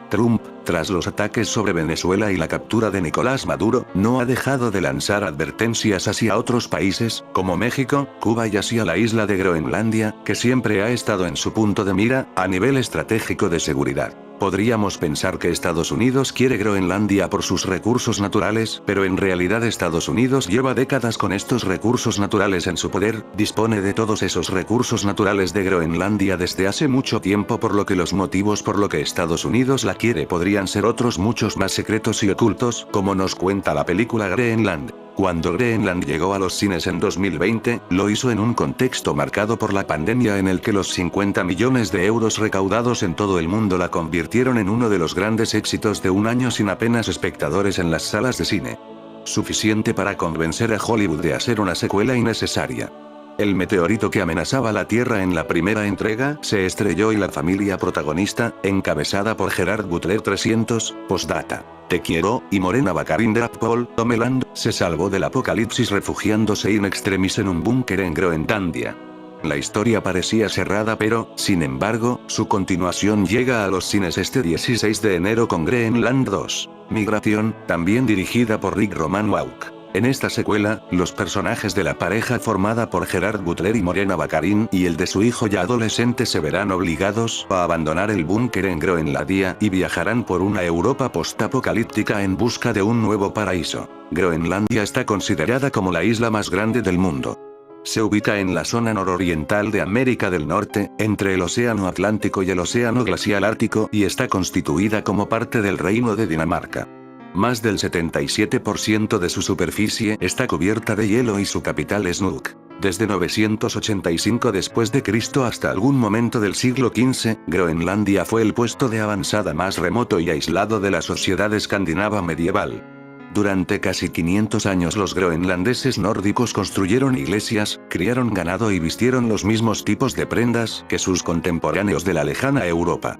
Trump, tras los ataques sobre Venezuela y la captura de Nicolás Maduro, no ha dejado de lanzar advertencias hacia otros países, como México, Cuba y hacia la isla de Groenlandia, que siempre ha estado en su punto de mira, a nivel estratégico de seguridad. Podríamos pensar que Estados Unidos quiere Groenlandia por sus recursos naturales, pero en realidad Estados Unidos lleva décadas con estos recursos naturales en su poder, dispone de todos esos recursos naturales de Groenlandia desde hace mucho tiempo, por lo que los motivos por lo que Estados Unidos la quiere podrían ser otros muchos más secretos y ocultos, como nos cuenta la película Greenland. Cuando Greenland llegó a los cines en 2020, lo hizo en un contexto marcado por la pandemia en el que los 50 millones de euros recaudados en todo el mundo la convirtieron en uno de los grandes éxitos de un año sin apenas espectadores en las salas de cine. Suficiente para convencer a Hollywood de hacer una secuela innecesaria. El meteorito que amenazaba la Tierra en la primera entrega se estrelló y la familia protagonista, encabezada por Gerard Butler 300, postdata. Te quiero, y Morena Baccarin de Paul Tomeland, se salvó del apocalipsis refugiándose in extremis en un búnker en Groenlandia. La historia parecía cerrada, pero, sin embargo, su continuación llega a los cines este 16 de enero con Greenland 2. Migración, también dirigida por Rick Roman Walk. En esta secuela, los personajes de la pareja formada por Gerard Butler y Morena Baccarin y el de su hijo ya adolescente se verán obligados a abandonar el búnker en Groenlandia y viajarán por una Europa postapocalíptica en busca de un nuevo paraíso. Groenlandia está considerada como la isla más grande del mundo. Se ubica en la zona nororiental de América del Norte, entre el Océano Atlántico y el Océano Glacial Ártico, y está constituida como parte del Reino de Dinamarca. Más del 77% de su superficie está cubierta de hielo y su capital es Nuuk. Desde 985 después de Cristo hasta algún momento del siglo XV, Groenlandia fue el puesto de avanzada más remoto y aislado de la sociedad escandinava medieval. Durante casi 500 años los groenlandeses nórdicos construyeron iglesias, criaron ganado y vistieron los mismos tipos de prendas que sus contemporáneos de la lejana Europa.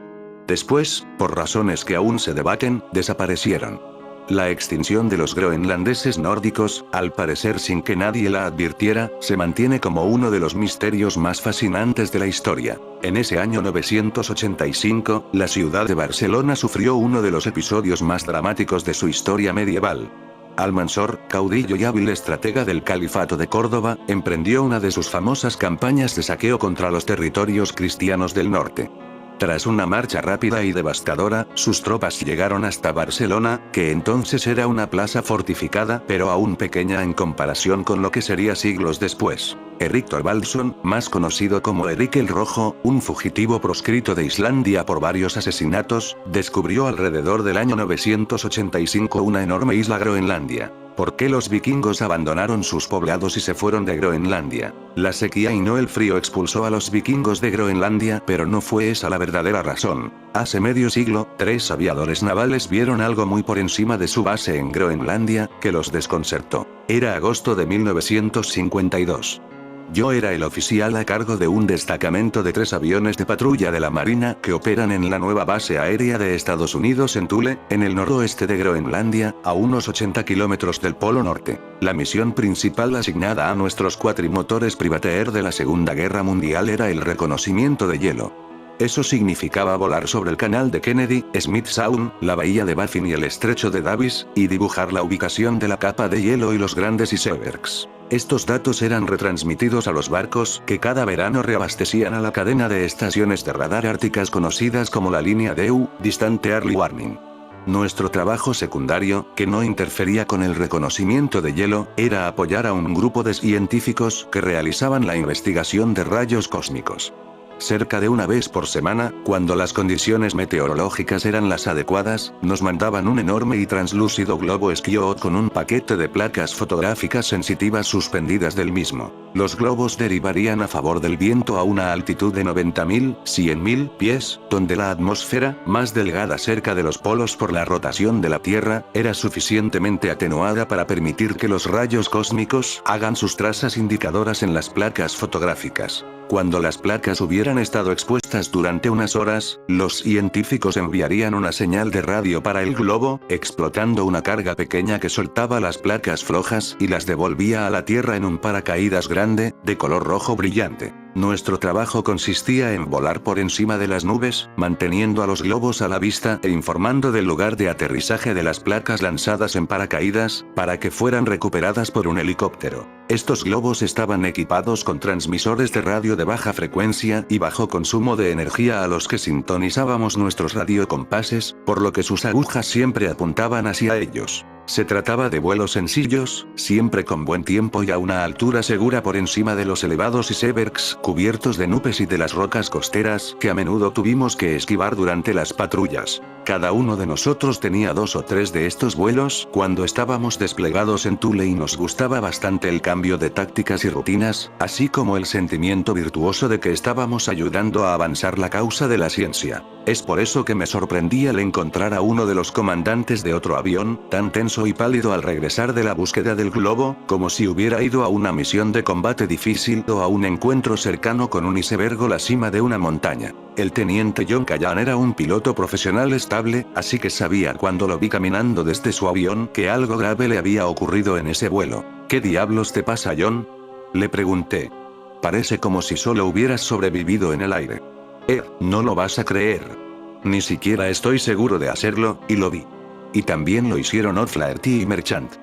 Después, por razones que aún se debaten, desaparecieron. La extinción de los groenlandeses nórdicos, al parecer sin que nadie la advirtiera, se mantiene como uno de los misterios más fascinantes de la historia. En ese año 985, la ciudad de Barcelona sufrió uno de los episodios más dramáticos de su historia medieval. Almansor, caudillo y hábil estratega del Califato de Córdoba, emprendió una de sus famosas campañas de saqueo contra los territorios cristianos del norte. Tras una marcha rápida y devastadora, sus tropas llegaron hasta Barcelona, que entonces era una plaza fortificada pero aún pequeña en comparación con lo que sería siglos después. Erik Thorvaldsson, más conocido como Erik el Rojo, un fugitivo proscrito de Islandia por varios asesinatos, descubrió alrededor del año 985 una enorme isla Groenlandia. ¿Por qué los vikingos abandonaron sus poblados y se fueron de Groenlandia? La sequía y no el frío expulsó a los vikingos de Groenlandia, pero no fue esa la verdadera razón. Hace medio siglo, 3 aviadores navales vieron algo muy por encima de su base en Groenlandia, que los desconcertó. Era agosto de 1952. Yo era el oficial a cargo de un destacamento de 3 aviones de patrulla de la Marina que operan en la nueva base aérea de Estados Unidos en Thule, en el noroeste de Groenlandia, a unos 80 kilómetros del Polo Norte. La misión principal asignada a nuestros cuatrimotores Privateer de la Segunda Guerra Mundial era el reconocimiento de hielo. Eso significaba volar sobre el canal de Kennedy, Smith Sound, la bahía de Baffin y el estrecho de Davis, y dibujar la ubicación de la capa de hielo y los grandes icebergs. Estos datos eran retransmitidos a los barcos que cada verano reabastecían a la cadena de estaciones de radar árticas conocidas como la línea DEU, Distant Early Warning. Nuestro trabajo secundario, que no interfería con el reconocimiento de hielo, era apoyar a un grupo de científicos que realizaban la investigación de rayos cósmicos. Cerca de una vez por semana, cuando las condiciones meteorológicas eran las adecuadas, nos mandaban un enorme y translúcido globo esquío con un paquete de placas fotográficas sensitivas suspendidas del mismo. Los globos derivarían a favor del viento a una altitud de 90.000, 100.000 pies, donde la atmósfera, más delgada cerca de los polos por la rotación de la Tierra, era suficientemente atenuada para permitir que los rayos cósmicos hagan sus trazas indicadoras en las placas fotográficas. Cuando las placas hubieran estado expuestas durante unas horas, los científicos enviarían una señal de radio para el globo, explotando una carga pequeña que soltaba las placas flojas y las devolvía a la Tierra en un paracaídas grande, de color rojo brillante. Nuestro trabajo consistía en volar por encima de las nubes, manteniendo a los globos a la vista e informando del lugar de aterrizaje de las placas lanzadas en paracaídas, para que fueran recuperadas por un helicóptero. Estos globos estaban equipados con transmisores de radio de baja frecuencia y bajo consumo de energía a los que sintonizábamos nuestros radiocompases, por lo que sus agujas siempre apuntaban hacia ellos. Se trataba de vuelos sencillos, siempre con buen tiempo y a una altura segura por encima de los elevados icebergs cubiertos de nubes y de las rocas costeras que a menudo tuvimos que esquivar durante las patrullas. Cada uno de nosotros tenía 2 o 3 de estos vuelos cuando estábamos desplegados en Thule y nos gustaba bastante el cambio de tácticas y rutinas, así como el sentimiento virtuoso de que estábamos ayudando a avanzar la causa de la ciencia. Es por eso que me sorprendí al encontrar a uno de los comandantes de otro avión, tan tenso y pálido al regresar de la búsqueda del globo, como si hubiera ido a una misión de combate difícil o a un encuentro cercano con un iceberg o la cima de una montaña. El teniente John Callan era un piloto profesional estable, así que sabía cuando lo vi caminando desde su avión que algo grave le había ocurrido en ese vuelo. ¿Qué diablos te pasa, John?, le pregunté. Parece como si solo hubieras sobrevivido en el aire. No lo vas a creer. Ni siquiera estoy seguro de hacerlo, y lo vi. Y también lo hicieron O'Flaherty y Merchant.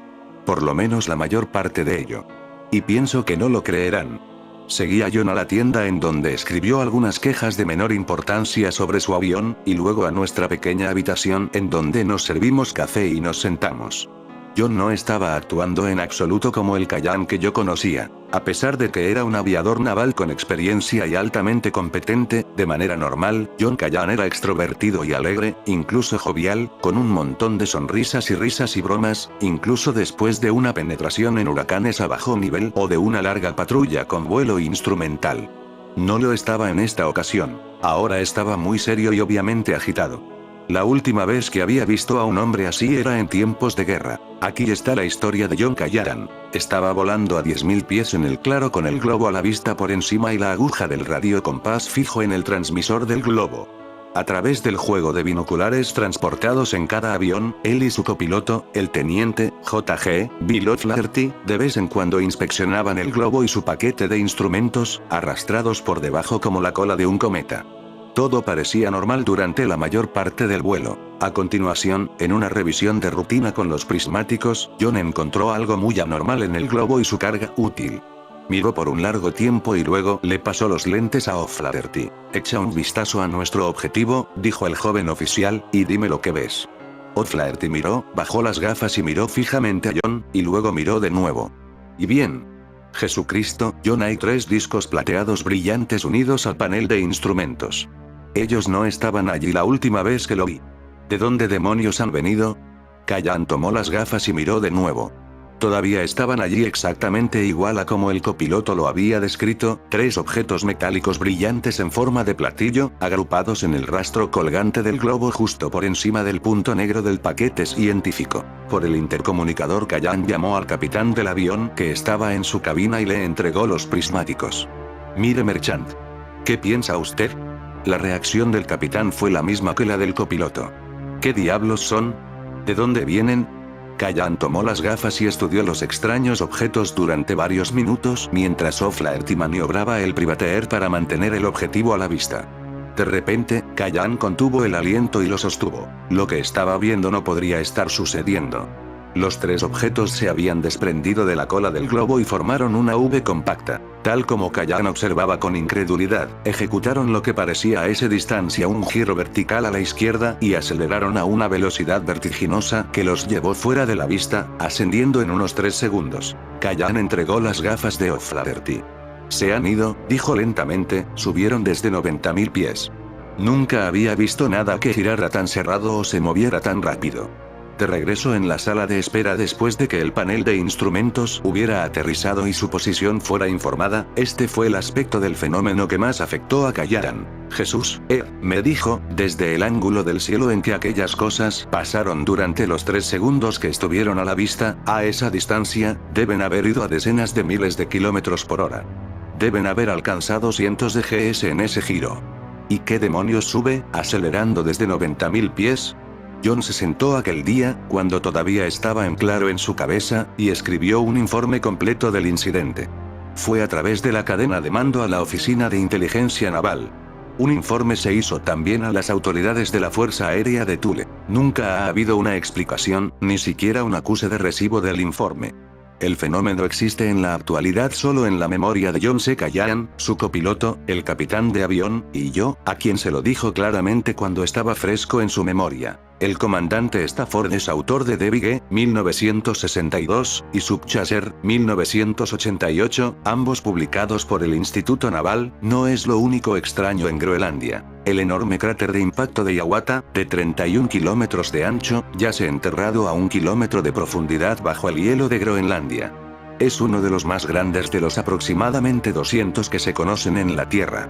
Por lo menos la mayor parte de ello. Y pienso que no lo creerán. Seguí a John a la tienda en donde escribió algunas quejas de menor importancia sobre su avión, y luego a nuestra pequeña habitación en donde nos servimos café y nos sentamos. John no estaba actuando en absoluto como el Callan que yo conocía. A pesar de que era un aviador naval con experiencia y altamente competente, de manera normal, John Callan era extrovertido y alegre, incluso jovial, con un montón de sonrisas y risas y bromas, incluso después de una penetración en huracanes a bajo nivel o de una larga patrulla con vuelo instrumental. No lo estaba en esta ocasión. Ahora estaba muy serio y obviamente agitado. La última vez que había visto a un hombre así era en tiempos de guerra. Aquí está la historia de John Callan. Estaba volando a 10.000 pies en el claro con el globo a la vista por encima y la aguja del radiocompás fijo en el transmisor del globo. A través del juego de binoculares transportados en cada avión, él y su copiloto, el teniente J.G. Bill O'Flaherty, de vez en cuando inspeccionaban el globo y su paquete de instrumentos, arrastrados por debajo como la cola de un cometa. Todo parecía normal durante la mayor parte del vuelo. A continuación, en una revisión de rutina con los prismáticos, John encontró algo muy anormal en el globo y su carga útil. Miró por un largo tiempo y luego le pasó los lentes a O'Flaherty. «Echa un vistazo a nuestro objetivo», dijo el joven oficial, «y dime lo que ves». O'Flaherty miró, bajó las gafas y miró fijamente a John, y luego miró de nuevo. «¿Y bien?» «Jesucristo, John, hay 3 discos plateados brillantes unidos al panel de instrumentos. Ellos no estaban allí la última vez que lo vi. ¿De dónde demonios han venido?» Callan tomó las gafas y miró de nuevo. Todavía estaban allí exactamente igual a como el copiloto lo había descrito, 3 objetos metálicos brillantes en forma de platillo, agrupados en el rastro colgante del globo justo por encima del punto negro del paquete científico. Por el intercomunicador Callan llamó al capitán del avión que estaba en su cabina y le entregó los prismáticos. Mire Merchant. ¿Qué piensa usted? La reacción del capitán fue la misma que la del copiloto. ¿Qué diablos son? ¿De dónde vienen? Callan tomó las gafas y estudió los extraños objetos durante varios minutos mientras O'Flaherty maniobraba el Privateer para mantener el objetivo a la vista. De repente, Callan contuvo el aliento y lo sostuvo. Lo que estaba viendo no podría estar sucediendo. Los 3 objetos se habían desprendido de la cola del globo y formaron una V compacta. Tal como Callan observaba con incredulidad, ejecutaron lo que parecía a esa distancia un giro vertical a la izquierda y aceleraron a una velocidad vertiginosa que los llevó fuera de la vista, ascendiendo en unos 3 segundos. Callan entregó las gafas de O'Flaherty. Se han ido, dijo lentamente, subieron desde 90.000 pies. Nunca había visto nada que girara tan cerrado o se moviera tan rápido. De regreso en la sala de espera después de que el panel de instrumentos hubiera aterrizado y su posición fuera informada, este fue el aspecto del fenómeno que más afectó a Callan. Jesús, me dijo, desde el ángulo del cielo en que aquellas cosas pasaron durante los 3 segundos que estuvieron a la vista, a esa distancia, deben haber ido a decenas de miles de kilómetros por hora. Deben haber alcanzado cientos de GS en ese giro. ¿Y qué demonios sube, acelerando desde 90.000 pies? John se sentó aquel día, cuando todavía estaba en claro en su cabeza, y escribió un informe completo del incidente. Fue a través de la cadena de mando a la Oficina de Inteligencia Naval. Un informe se hizo también a las autoridades de la Fuerza Aérea de Thule. Nunca ha habido una explicación, ni siquiera un acuse de recibo del informe. El fenómeno existe en la actualidad solo en la memoria de John C. Callan, su copiloto, el capitán de avión, y yo, a quien se lo dijo claramente cuando estaba fresco en su memoria. El comandante Stafford es autor de Devige, 1962, y Subchaser, 1988, ambos publicados por el Instituto Naval. No es lo único extraño en Groenlandia. El enorme cráter de impacto de Hiawatha, de 31 kilómetros de ancho, yace enterrado a 1 kilómetro de profundidad bajo el hielo de Groenlandia. Es uno de los más grandes de los aproximadamente 200 que se conocen en la Tierra.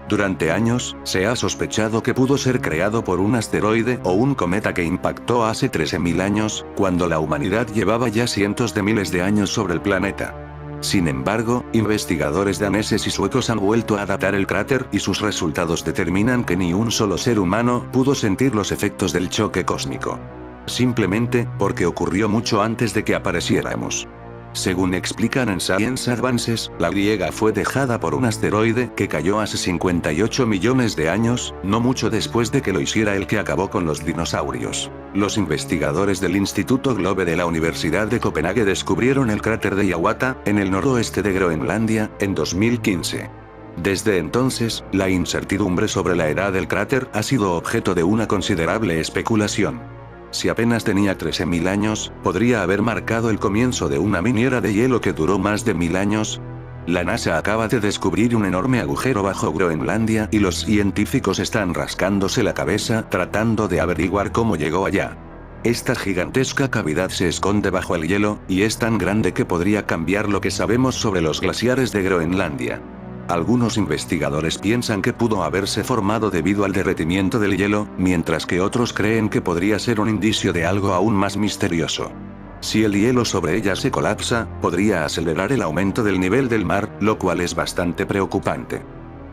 Durante años, se ha sospechado que pudo ser creado por un asteroide o un cometa que impactó hace 13.000 años, cuando la humanidad llevaba ya cientos de miles de años sobre el planeta. Sin embargo, investigadores daneses y suecos han vuelto a datar el cráter y sus resultados determinan que ni un solo ser humano pudo sentir los efectos del choque cósmico. Simplemente, porque ocurrió mucho antes de que apareciéramos. Según explican en Science Advances, la griega fue dejada por un asteroide que cayó hace 58 millones de años, no mucho después de que lo hiciera el que acabó con los dinosaurios. Los investigadores del Instituto Globe de la Universidad de Copenhague descubrieron el cráter de Hiawatha, en el noroeste de Groenlandia, en 2015. Desde entonces, la incertidumbre sobre la edad del cráter ha sido objeto de una considerable especulación. Si apenas tenía 13.000 años, podría haber marcado el comienzo de una miniera de hielo que duró más de 1000 años. La NASA acaba de descubrir un enorme agujero bajo Groenlandia y los científicos están rascándose la cabeza tratando de averiguar cómo llegó allá. Esta gigantesca cavidad se esconde bajo el hielo, y es tan grande que podría cambiar lo que sabemos sobre los glaciares de Groenlandia. Algunos investigadores piensan que pudo haberse formado debido al derretimiento del hielo, mientras que otros creen que podría ser un indicio de algo aún más misterioso. Si el hielo sobre ella se colapsa, podría acelerar el aumento del nivel del mar, lo cual es bastante preocupante.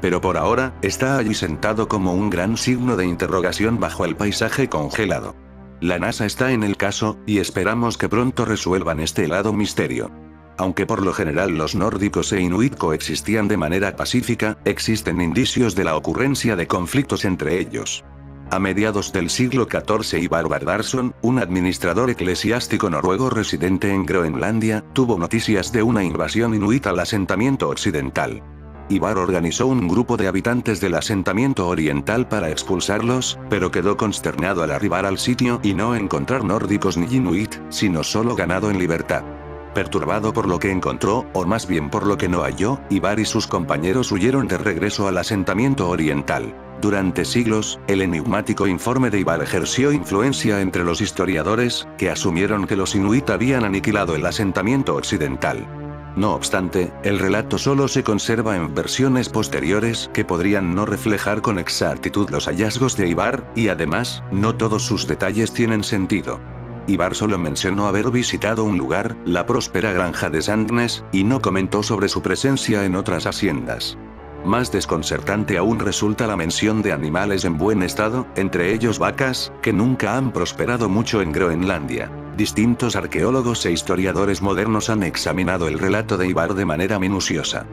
Pero por ahora, está allí sentado como un gran signo de interrogación bajo el paisaje congelado. La NASA está en el caso, y esperamos que pronto resuelvan este helado misterio. Aunque por lo general los nórdicos e inuit coexistían de manera pacífica, existen indicios de la ocurrencia de conflictos entre ellos. A mediados del siglo XIV Ivar Bardarsson, un administrador eclesiástico noruego residente en Groenlandia, tuvo noticias de una invasión inuit al asentamiento occidental. Ivar organizó un grupo de habitantes del asentamiento oriental para expulsarlos, pero quedó consternado al arribar al sitio y no encontrar nórdicos ni inuit, sino solo ganado en libertad. Perturbado por lo que encontró, o más bien por lo que no halló, Ibar y sus compañeros huyeron de regreso al asentamiento oriental. Durante siglos, el enigmático informe de Ibar ejerció influencia entre los historiadores, que asumieron que los inuit habían aniquilado el asentamiento occidental. No obstante, el relato solo se conserva en versiones posteriores que podrían no reflejar con exactitud los hallazgos de Ibar, y además, no todos sus detalles tienen sentido. Ibar solo mencionó haber visitado un lugar, la próspera granja de Sandnes, y no comentó sobre su presencia en otras haciendas. Más desconcertante aún resulta la mención de animales en buen estado, entre ellos vacas, que nunca han prosperado mucho en Groenlandia. Distintos arqueólogos e historiadores modernos han examinado el relato de Ibar de manera minuciosa.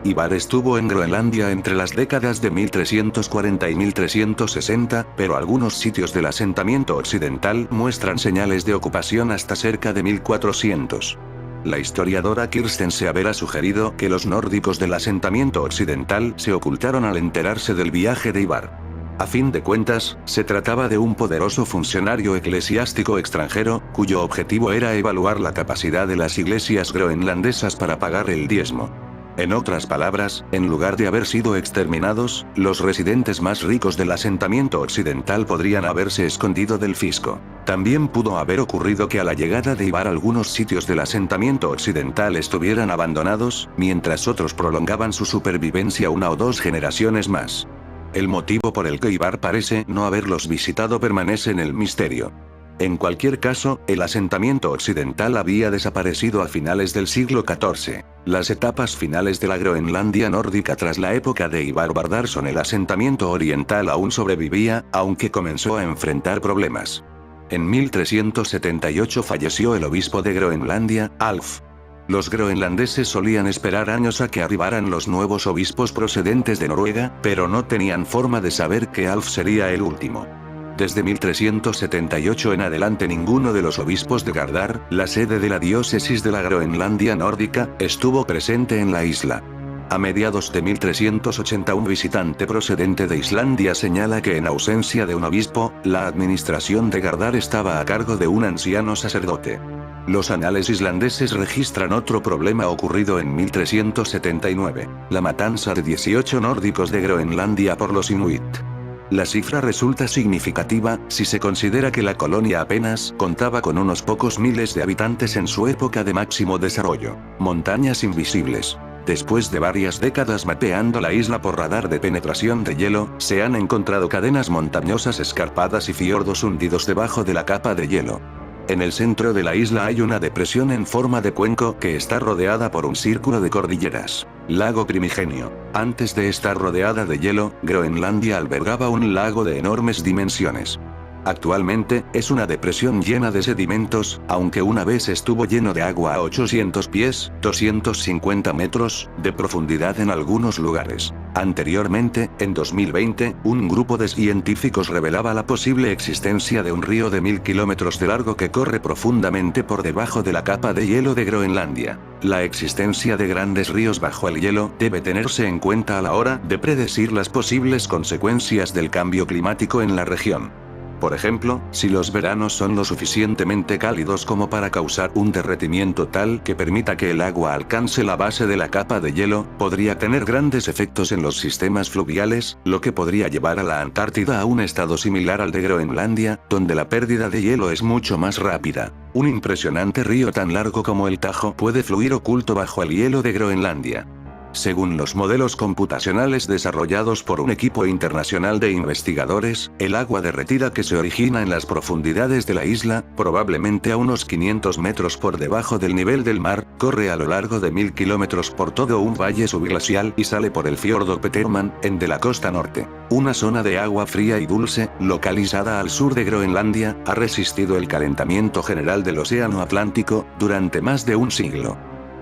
Ibar estuvo en Groenlandia entre las décadas de 1340 y 1360, pero algunos sitios del asentamiento occidental muestran señales de ocupación hasta cerca de 1400. La historiadora Kirsten Seaver ha sugerido que los nórdicos del asentamiento occidental se ocultaron al enterarse del viaje de Ibar. A fin de cuentas, se trataba de un poderoso funcionario eclesiástico extranjero, cuyo objetivo era evaluar la capacidad de las iglesias groenlandesas para pagar el diezmo. En otras palabras, en lugar de haber sido exterminados, los residentes más ricos del asentamiento occidental podrían haberse escondido del fisco. También pudo haber ocurrido que a la llegada de Ibar algunos sitios del asentamiento occidental estuvieran abandonados, mientras otros prolongaban su supervivencia una o dos generaciones más. El motivo por el que Ibar parece no haberlos visitado permanece en el misterio. En cualquier caso, el asentamiento occidental había desaparecido a finales del siglo XIV. Las etapas finales de la Groenlandia nórdica tras la época de Ivar Bardarsson, el asentamiento oriental aún sobrevivía, aunque comenzó a enfrentar problemas. En 1378 falleció el obispo de Groenlandia, Alf. Los groenlandeses solían esperar años a que arribaran los nuevos obispos procedentes de Noruega, pero no tenían forma de saber que Alf sería el último. Desde 1378 en adelante ninguno de los obispos de Gardar, la sede de la diócesis de la Groenlandia nórdica, estuvo presente en la isla. A mediados de 1380 un visitante procedente de Islandia señala que en ausencia de un obispo, la administración de Gardar estaba a cargo de un anciano sacerdote. Los anales islandeses registran otro problema ocurrido en 1379, la matanza de 18 nórdicos de Groenlandia por los inuit. La cifra resulta significativa, si se considera que la colonia apenas contaba con unos pocos miles de habitantes en su época de máximo desarrollo. Montañas invisibles. Después de varias décadas mapeando la isla por radar de penetración de hielo, se han encontrado cadenas montañosas escarpadas y fiordos hundidos debajo de la capa de hielo. En el centro de la isla hay una depresión en forma de cuenco que está rodeada por un círculo de cordilleras. Lago primigenio. Antes de estar rodeada de hielo, Groenlandia albergaba un lago de enormes dimensiones. Actualmente, es una depresión llena de sedimentos, aunque una vez estuvo lleno de agua a 800 pies, 250 metros, de profundidad en algunos lugares. Anteriormente, en 2020, un grupo de científicos revelaba la posible existencia de un río de 1000 kilómetros de largo que corre profundamente por debajo de la capa de hielo de Groenlandia. La existencia de grandes ríos bajo el hielo debe tenerse en cuenta a la hora de predecir las posibles consecuencias del cambio climático en la región. Por ejemplo, si los veranos son lo suficientemente cálidos como para causar un derretimiento tal que permita que el agua alcance la base de la capa de hielo, podría tener grandes efectos en los sistemas fluviales, lo que podría llevar a la Antártida a un estado similar al de Groenlandia, donde la pérdida de hielo es mucho más rápida. Un impresionante río tan largo como el Tajo puede fluir oculto bajo el hielo de Groenlandia. Según los modelos computacionales desarrollados por un equipo internacional de investigadores, el agua derretida que se origina en las profundidades de la isla, probablemente a unos 500 metros por debajo del nivel del mar, corre a lo largo de 1000 kilómetros por todo un valle subglacial y sale por el fiordo Petermann, en de la costa norte. Una zona de agua fría y dulce, localizada al sur de Groenlandia, ha resistido el calentamiento general del océano Atlántico, durante más de un siglo.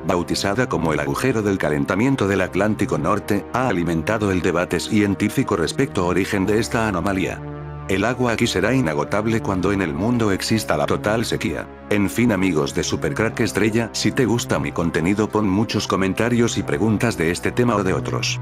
Bautizada como el agujero del calentamiento del Atlántico Norte, ha alimentado el debate científico respecto al origen de esta anomalía. El agua aquí será inagotable cuando en el mundo exista la total sequía. En fin, amigos de Supercrack Estrella, si te gusta mi contenido, pon muchos comentarios y preguntas de este tema o de otros.